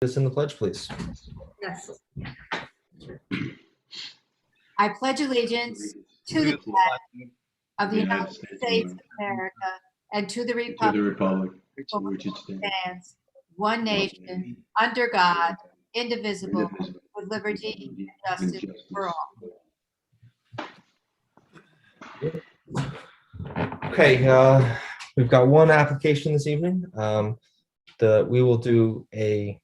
This in the pledge, please. Yes. I pledge allegiance to the flag of the United States of America and to the republic for which it stands, one nation, under God, indivisible, with liberty and justice for all. Okay, we've got one application this evening. We will do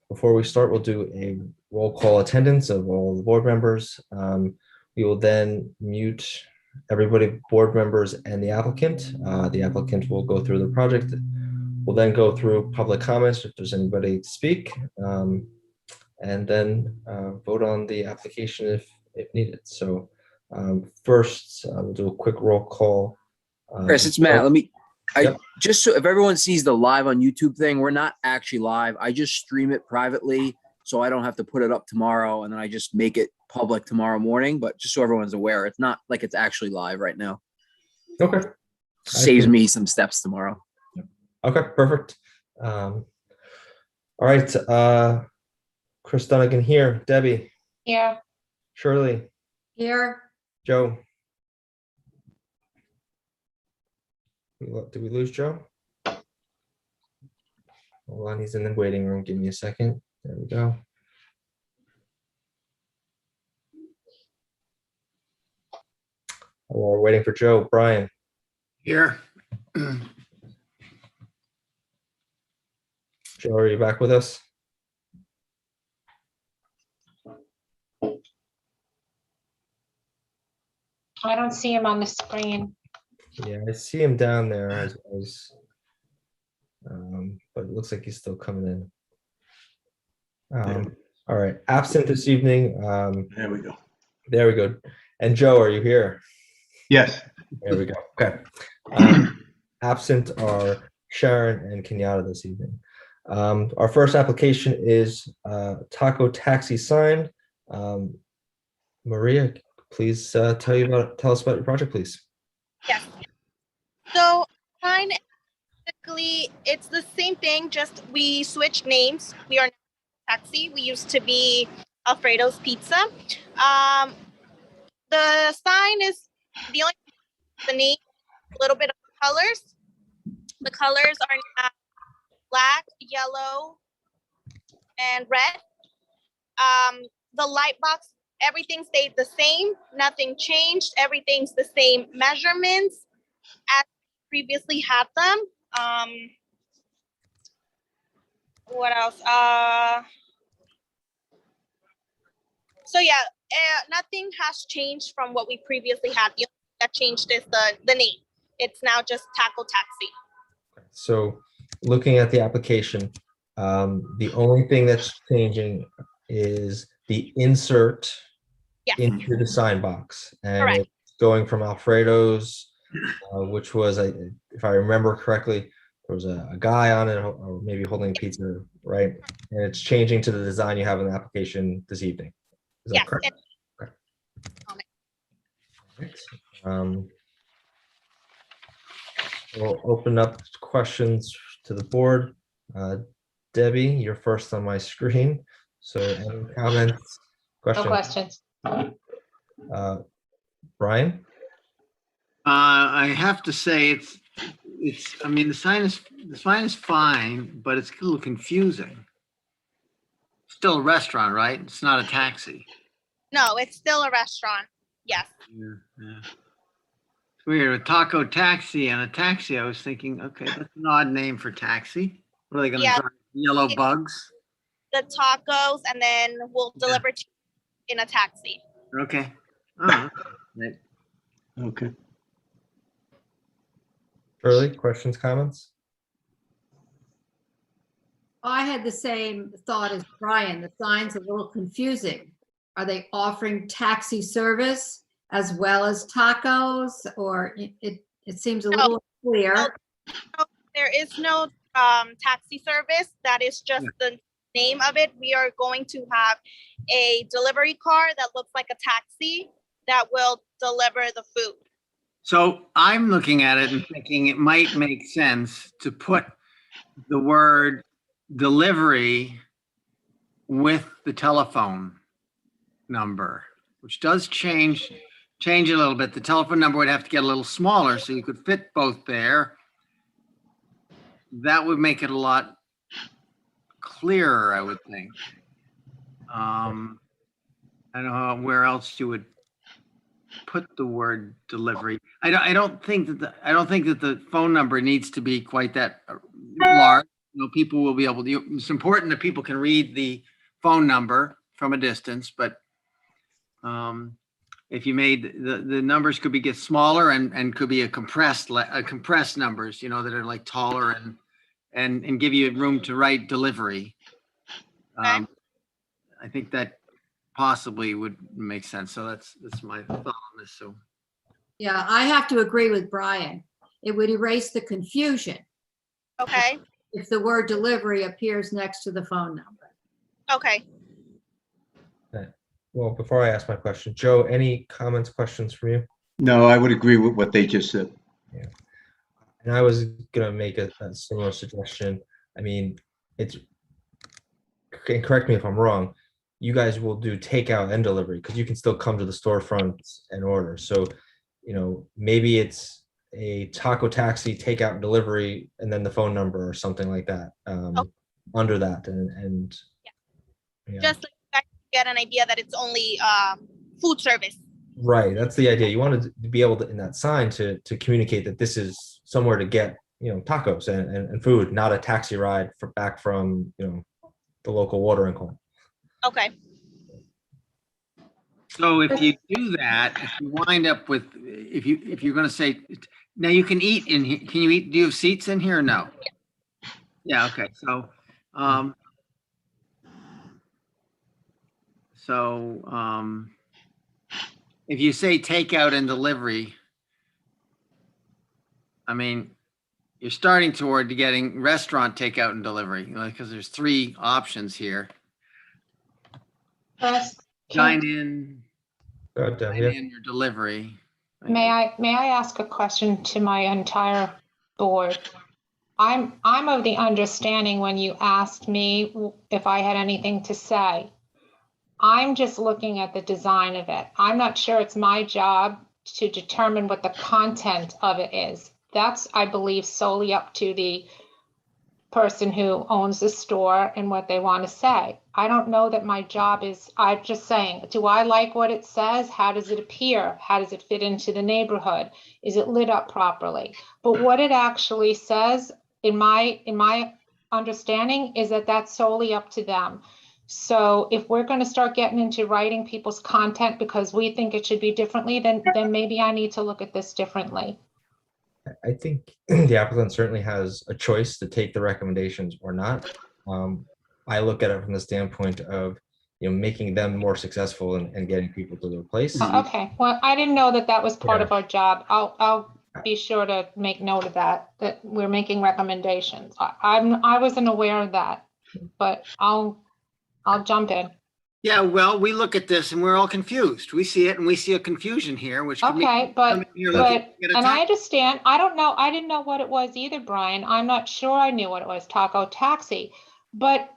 before we start, we'll do a roll call attendance of all the board members. We will then mute everybody, board members and the applicant. The applicant will go through the project. We'll then go through public comments if there's anybody to speak, and then vote on the application if needed. So first, we'll do a quick roll call. Chris, it's Matt. Yep. Just so if everyone sees the live on YouTube thing, we're not actually live. I just stream it privately so I don't have to put it up tomorrow, and then I just make it public tomorrow morning. But just so everyone's aware, it's not like it's actually live right now. Okay. Saves me some steps tomorrow. Okay, perfect. All right. Chris Dunnigan here. Debbie. Here. Shirley. Here, Joe. Did we lose Joe? Hold on, he's in the waiting room. Give me a second. There we go. While we're waiting for Joe, Brian. Here. Joe, are you back with us? I don't see him on the screen. Yeah, I see him down there but it looks like he's still coming in. All right, absent this evening. There we go. There we go. And Joe, are you here? Yes. There we go. Okay. Absent are Sharon and Kenyatta this evening. Our first application is Taco Taxi sign. Maria, please tell us about your project, please. Yes. So sign, basically it's the same thing, just we switched names. We are Taxi. We used to be Alfredo's Pizza. The sign is the name, a little bit of colors. The colors are now black, yellow, and red. The light box, everything stayed the same. Nothing changed. Everything's the same measurements as previously had them. What else? So yeah, nothing has changed from what we previously had. The only thing that changed is the name. It's now just Taco Taxi. So looking at the application, the only thing that's changing is the insert into the sign box. And Correct. It's going from Alfredo's, which was, if I remember correctly, there was a guy on it, or maybe holding a pizza, right? And it's changing to the design you have in the application this evening. Is that correct? Okay. Right. We'll open up questions to the board. Debbie, you're first on my screen. So any comments, questions? No questions. Brian? I have to say I mean, the sign is fine, but it's a little confusing. Still a restaurant, right? It's not a taxi. No, it's still a restaurant. Yes. Yeah. It's weird. A Taco Taxi and a taxi. I was thinking, okay, that's an odd name for taxi. What are they going to drive? Yellow bugs? The tacos, and then we'll deliver to you in a taxi. Okay. Oh, right. Okay. Shirley, questions, comments? I had the same thought as Brian. The sign's a little confusing. Are they offering taxi service as well as tacos, or it seems a little unclear? No, there is no taxi service. That is just the name of it. We are going to have a delivery car that looks like a taxi that will deliver the food. So I'm looking at it and thinking it might make sense to put the word delivery with the telephone number, which does change a little bit. The telephone number would have to get a little smaller so you could fit both there. That would make it a lot clearer, I would think. I don't know where else you would put the word delivery. I don't think that the phone number needs to be quite that large. You know, people will be able to. It's important that people can read the phone number from a distance, but if you made the numbers could get smaller and could be a compressed numbers, you know, that are like taller and give you room to write delivery. Okay. I think that possibly would make sense. So that's my thought on this. So Yeah, I have to agree with Brian. It would erase the confusion Okay, if the word delivery appears next to the phone number. okay. Well, before I ask my question, Joe, any comments, questions from you? No, I would agree with what they just said. And I was gonna make a similar suggestion. I mean, it's, correct me if I'm wrong, you guys will do takeout and delivery because you can still come to the storefront and order. So, you know, maybe it's a taco taxi takeout and delivery and then the phone number or something like that under that. And yeah. Just like you guys get an idea that it's only food service. Right, that's the idea. You wanted to be able to, in that sign, to communicate that this is somewhere to get, you know, tacos and food, not a taxi ride back from, you know, the local watering hole. Okay, So if you do that, if you wind up with, if you're going to say, now you can eat in here, can you eat, do you have seats in here or no? Yeah, okay, so, if you say takeout and delivery, I mean, you're starting toward getting restaurant takeout and delivery, you know, because there's 3 options here. Chris, Dine in, Go ahead, dine in or delivery. may I ask a question to my entire board? I'm of the understanding when you asked me if I had anything to say, I'm just looking at the design of it. I'm not sure it's my job to determine what the content of it is. That's, I believe, solely up to the person who owns the store and what they want to say. I don't know that my job is, I'm just saying, do I like what it says? How does it appear? How does it fit into the neighborhood? Is it lit up properly? But what it actually says, in my understanding, is that that's solely up to them. So if we're going to start getting into writing people's content because we think it should be differently, then maybe I need to look at this differently. I think the applicant certainly has a choice to take the recommendations or not. I look at it from the standpoint of, you know, making them more successful and getting people to their place. Okay, well, I didn't know that was part Yeah. of our job. I'll be sure to make note of that we're making recommendations. I wasn't aware of that, but I'll jump in. Yeah, well, we look at this and we're all confused. We see it and we see a confusion here, which could Okay, come in here looking at a and I tax- understand. I don't know. I didn't know what it was either, Brian. I'm not sure I knew what it was, taco taxi. But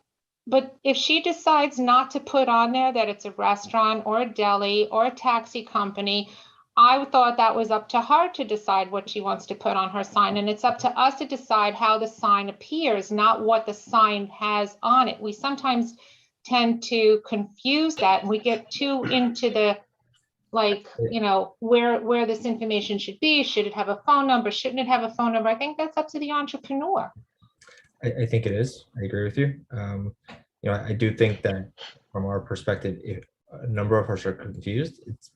if she decides not to put on there that it's a restaurant or a deli or a taxi company, I thought that was up to her to decide what she wants to put on her sign. And it's up to us to decide how the sign appears, not what the sign has on it. We sometimes tend to confuse that, and we get too into the, like, you know, where this information should be. Should it have a phone number? Shouldn't it have a phone number? I think that's up to the entrepreneur. I think it is. I agree with you. You know, I do think that from our perspective, if a number of us are confused, it's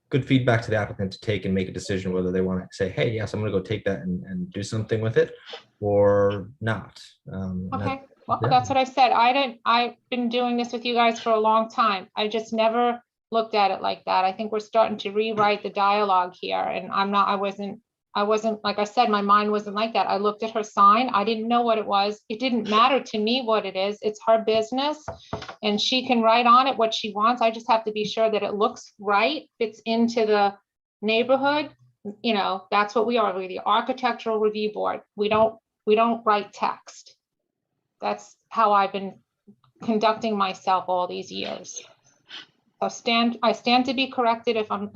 good feedback to the applicant to take and make a decision whether they want to say, hey, yes, I'm going to go take that and do something with it or not. And Okay, well, yeah. that's what I said. I've been doing this with you guys for a long time. I just never looked at it like that. I think we're starting to rewrite the dialogue here, and I wasn't, like I said, my mind wasn't like that. I looked at her sign. I didn't know what it was. It didn't matter to me what it is. It's her business and she can write on it what she wants. I just have to be sure that it looks right, fits into the neighborhood. You know, that's what we are. We're the architectural review board. We don't write text. That's how I've been conducting myself all these years. So I stand to be corrected if I'm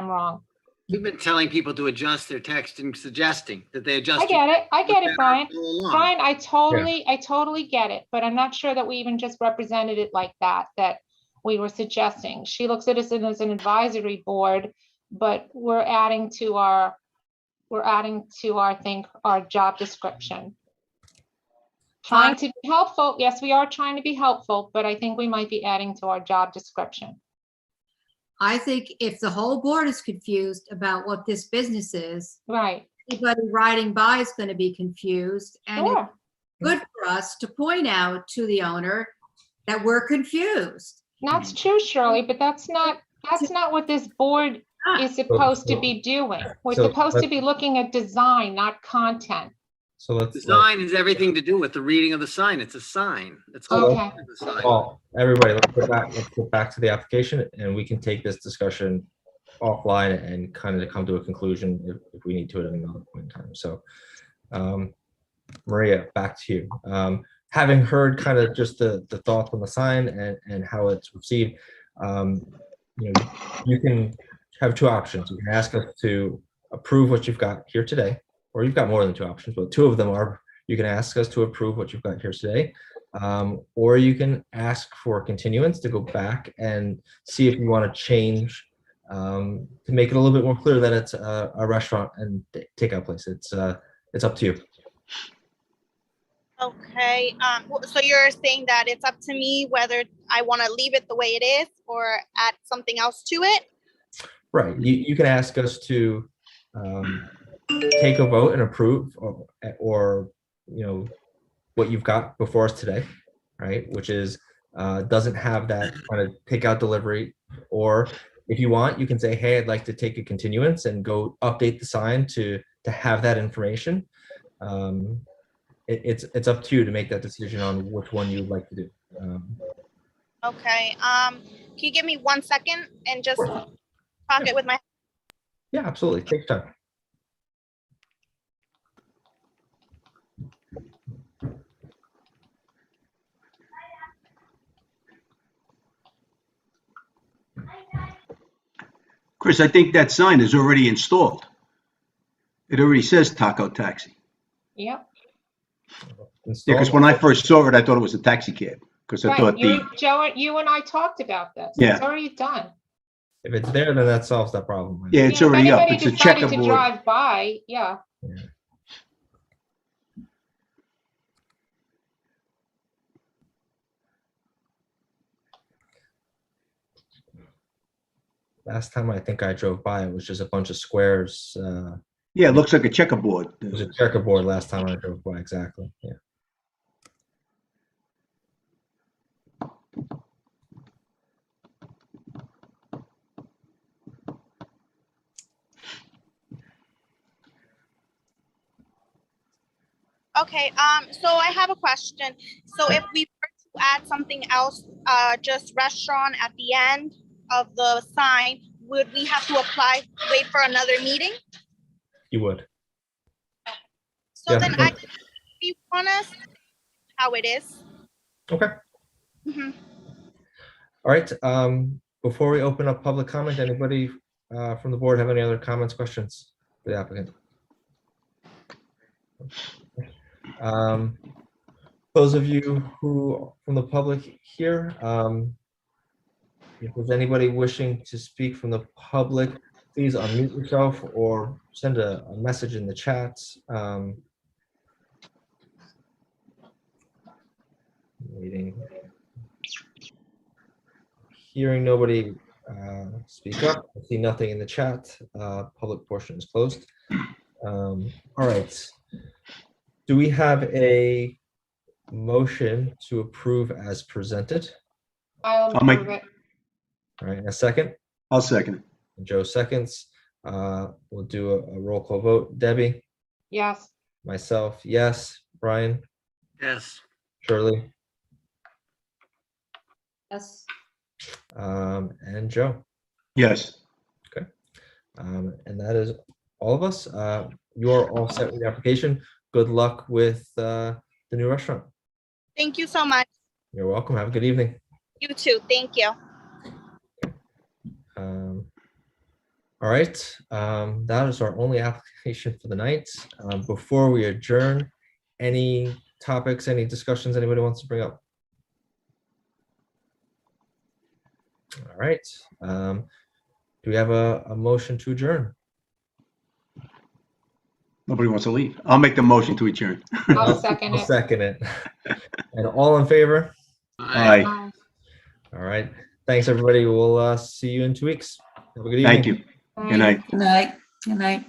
wrong. We've been telling people to adjust their text and suggesting that they adjust. I get it, Brian. all along. Brian, I totally get it, but I'm not sure that we even just represented it like that we were suggesting. She looks at us as an advisory board, but we're adding to our job description. Trying to be helpful. Yes, we are trying to be helpful, but I think we might be adding to our job description. I think if the whole board is confused about what this business is, Right. anybody riding by is going to be confused. And it's Sure. good for us to point out to the owner that we're confused. That's true, Shirley, but that's not what this board is supposed to be doing. We're So supposed to be looking at design, not content. So let's. Design has everything to do with the reading of the sign. It's a sign. It's all Okay. the sign. Well, everybody, let's go back to the application, and we can take this discussion offline and kind of come to a conclusion if we need to at another point in time. So, Maria, back to you. Having heard kind of just the thoughts on the sign and how it's received, you can have two options. You can ask us to approve what you've got here today, or you've got more than two options, but two of them are, you can ask us to approve what you've got here today, or you can ask for continuance to go back and see if you want to change to make it a little bit more clear that it's a restaurant and takeout place. It's up to you. Okay, so you're saying that it's up to me whether I want to leave it the way it is or add something else to it? Right. You can ask us to take a vote and approve or what you've got before us today, right? Which is doesn't have that kind of takeout delivery. Or if you want, you can say, hey, I'd like to take a continuance and go update the sign to have that information. It's up to you to make that decision on which one you'd like to do. Okay, can you give me 1 second and just talk it with my... Yeah, absolutely. Take your time. Chris, I think that sign is already installed. It already says Taco Taxi. Yep. Yeah, because when I first saw it, I thought it was a taxi cab. Because I thought Joe, you and I talked about this. Yeah. It's already done. If it's there, then that solves that problem. Yeah, it's already up. It's a If anybody decided to checkerboard. drive by, yeah. Yeah. Last time I think I drove by, it was just a bunch of squares. Yeah, it looks like a checkerboard. It was a checkerboard last time I drove by, exactly. Yeah. Okay, so I have a question. So if we were to add something else, just restaurant at the end of the sign, would we have to wait for another meeting? You would. So Yeah. then you want us how it is. Okay. Mhm. All right. Before we open up public comment, anybody from the board have any other comments, questions for the applicant? Those of you who from the public here, if there's anybody wishing to speak from the public, please unmute yourself or send a message in the chat. Waiting. Hearing nobody speak up. I see nothing in the chat. Public portion is closed. All right. Do we have a motion to approve as presented? I'll I'll make- approve it. All right, a second. I'll second it. Joe seconds. We'll do a roll call vote. Debbie, Yes. myself, yes. Brian, Yes. Shirley, Yes. and Joe. Yes. And that is all of us. You're all set with the application. Good luck with the new restaurant. Thank you so much. You're welcome. Have a good evening. You too. Thank you. All right, that is our only application for the night. Before we adjourn, any topics, any discussions anybody wants to bring up? All right, do we have a motion to adjourn? Nobody wants to leave. I'll make the motion to adjourn. I'll second I'll it. second it. And all in favor? Aye. Aye. All right, thanks, everybody. We'll see you in 2 weeks. Have a good evening. Thank you. Good night. Good night. Good night.